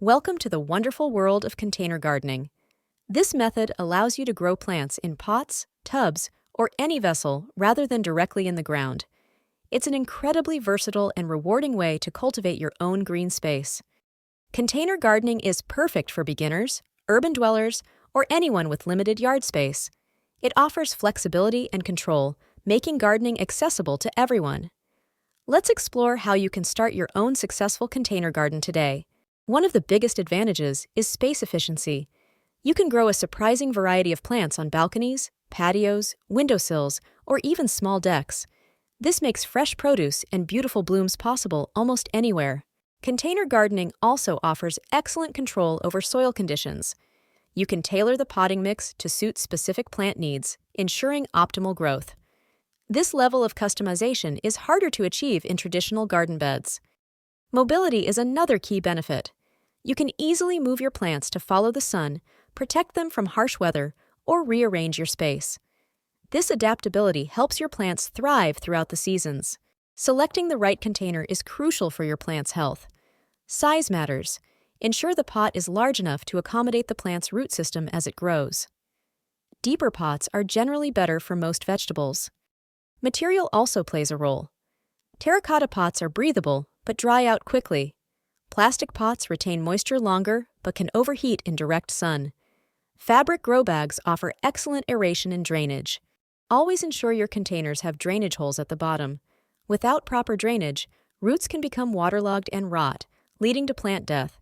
Welcome to the wonderful world of container gardening. This method allows you to grow plants in pots, tubs, or any vessel rather than directly in the ground. It's an incredibly versatile and rewarding way to cultivate your own green space. Container gardening is perfect for beginners, urban dwellers, or anyone with limited yard space. It offers flexibility and control, making gardening accessible to everyone. Let's explore how you can start your own successful container garden today. One of the biggest advantages is space efficiency. You can grow a surprising variety of plants on balconies, patios, windowsills, or even small decks. This makes fresh produce and beautiful blooms possible almost anywhere. Container gardening also offers excellent control over soil conditions. You can tailor the potting mix to suit specific plant needs, ensuring optimal growth. This level of customization is harder to achieve in traditional garden beds. Mobility is another key benefit. You can easily move your plants to follow the sun, protect them from harsh weather, or rearrange your space. This adaptability helps your plants thrive throughout the seasons. Selecting the right container is crucial for your plant's health. Size matters. Ensure the pot is large enough to accommodate the plant's root system as it grows. Deeper pots are generally better for most vegetables. Material also plays a role. Terracotta pots are breathable but dry out quickly. Plastic pots retain moisture longer but can overheat in direct sun. Fabric grow bags offer excellent aeration and drainage. Always ensure your containers have drainage holes at the bottom. Without proper drainage, roots can become waterlogged and rot, leading to plant death.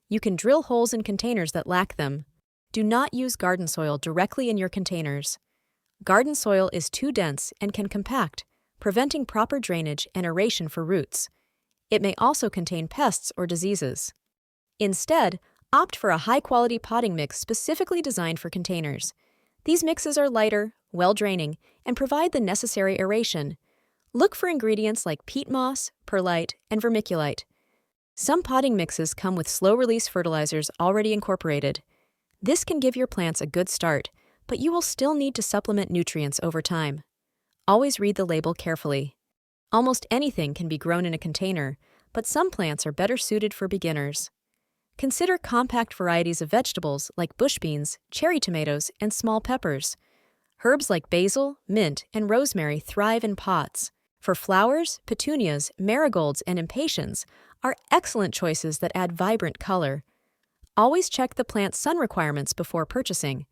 You can drill holes in containers that lack them. Do not use garden soil directly in your containers. Garden soil is too dense and can compact, preventing proper drainage and aeration for roots. It may also contain pests or diseases. Instead, opt for a high-quality potting mix specifically designed for containers. These mixes are lighter, well-draining, and provide the necessary aeration. Look for ingredients like peat moss, perlite, and vermiculite. Some potting mixes come with slow-release fertilizers already incorporated. This can give your plants a good start, but you will still need to supplement nutrients over time. Always read the label carefully. Almost anything can be grown in a container, but some plants are better suited for beginners. Consider compact varieties of vegetables like bush beans, cherry tomatoes, and small peppers. Herbs like basil, mint, and rosemary thrive in pots. For flowers, petunias, marigolds, and impatiens are excellent choices that add vibrant color. Always check the plant's sun requirements before purchasing.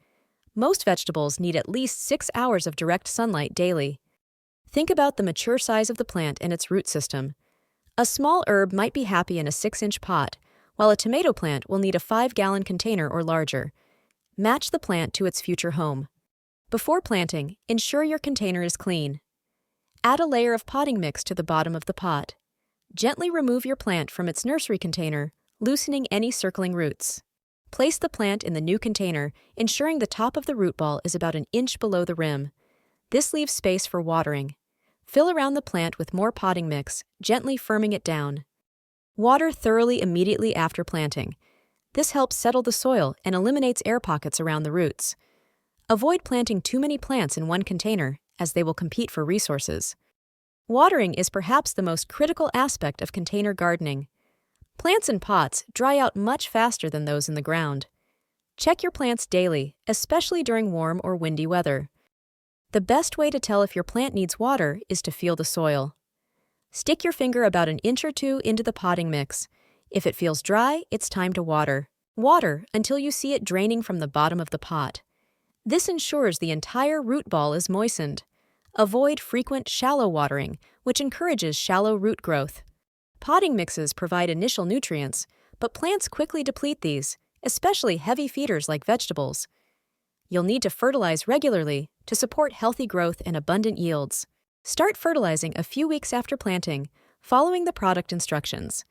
Most vegetables need at least 6 hours of direct sunlight daily. Think about the mature size of the plant and its root system. A small herb might be happy in a 6-inch pot, while a tomato plant will need a 5-gallon container or larger. Match the plant to its future home. Before planting, ensure your container is clean. Add a layer of potting mix to the bottom of the pot. Gently remove your plant from its nursery container, loosening any circling roots. Place the plant in the new container, ensuring the top of the root ball is about an inch below the rim. This leaves space for watering. Fill around the plant with more potting mix, gently firming it down. Water thoroughly immediately after planting. This helps settle the soil and eliminates air pockets around the roots. Avoid planting too many plants in one container, as they will compete for resources. Watering is perhaps the most critical aspect of container gardening. Plants in pots dry out much faster than those in the ground. Check your plants daily, especially during warm or windy weather. The best way to tell if your plant needs water is to feel the soil. Stick your finger about an inch or two into the potting mix. If it feels dry, it's time to water. Water until you see it draining from the bottom of the pot. This ensures the entire root ball is moistened. Avoid frequent shallow watering, which encourages shallow root growth. Potting mixes provide initial nutrients, but plants quickly deplete these, especially heavy feeders like vegetables. You'll need to fertilize regularly to support healthy growth and abundant yields. Start fertilizing a few weeks after planting, following the product instructions.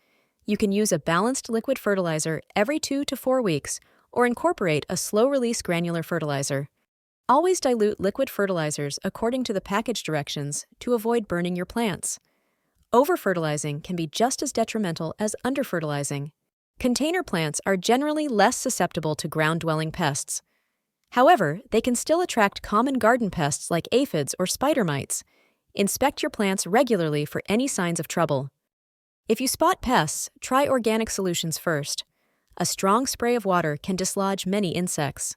You can use a balanced liquid fertilizer every 2 to 4 weeks or incorporate a slow-release granular fertilizer. Always dilute liquid fertilizers according to the package directions to avoid burning your plants. Over-fertilizing can be just as detrimental as under-fertilizing. Container plants are generally less susceptible to ground-dwelling pests. However, they can still attract common garden pests like aphids or spider mites. Inspect your plants regularly for any signs of trouble. If you spot pests, try organic solutions first. A strong spray of water can dislodge many insects.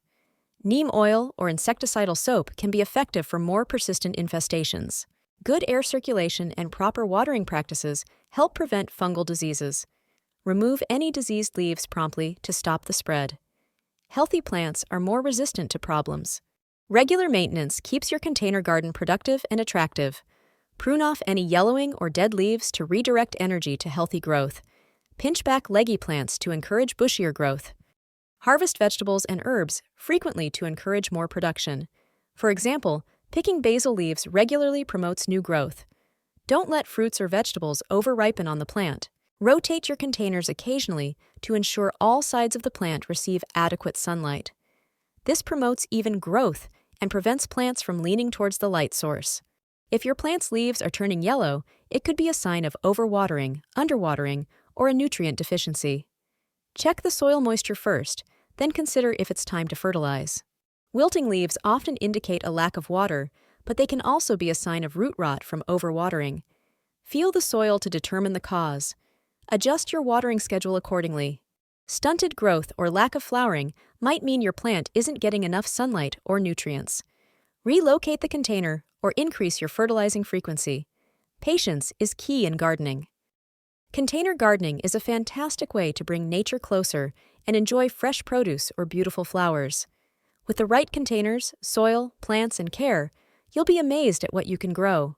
Neem oil or insecticidal soap can be effective for more persistent infestations. Good air circulation and proper watering practices help prevent fungal diseases. Remove any diseased leaves promptly to stop the spread. Healthy plants are more resistant to problems. Regular maintenance keeps your container garden productive and attractive. Prune off any yellowing or dead leaves to redirect energy to healthy growth. Pinch back leggy plants to encourage bushier growth. Harvest vegetables and herbs frequently to encourage more production. For example, picking basil leaves regularly promotes new growth. Don't let fruits or vegetables over-ripen on the plant. Rotate your containers occasionally to ensure all sides of the plant receive adequate sunlight. This promotes even growth and prevents plants from leaning towards the light source. If your plant's leaves are turning yellow, it could be a sign of overwatering, underwatering, or a nutrient deficiency. Check the soil moisture first, then consider if it's time to fertilize. Wilting leaves often indicate a lack of water, but they can also be a sign of root rot from overwatering. Feel the soil to determine the cause. Adjust your watering schedule accordingly. Stunted growth or lack of flowering might mean your plant isn't getting enough sunlight or nutrients. Relocate the container or increase your fertilizing frequency. Patience is key in gardening. Container gardening is a fantastic way to bring nature closer and enjoy fresh produce or beautiful flowers. With the right containers, soil, plants, and care, you'll be amazed at what you can grow.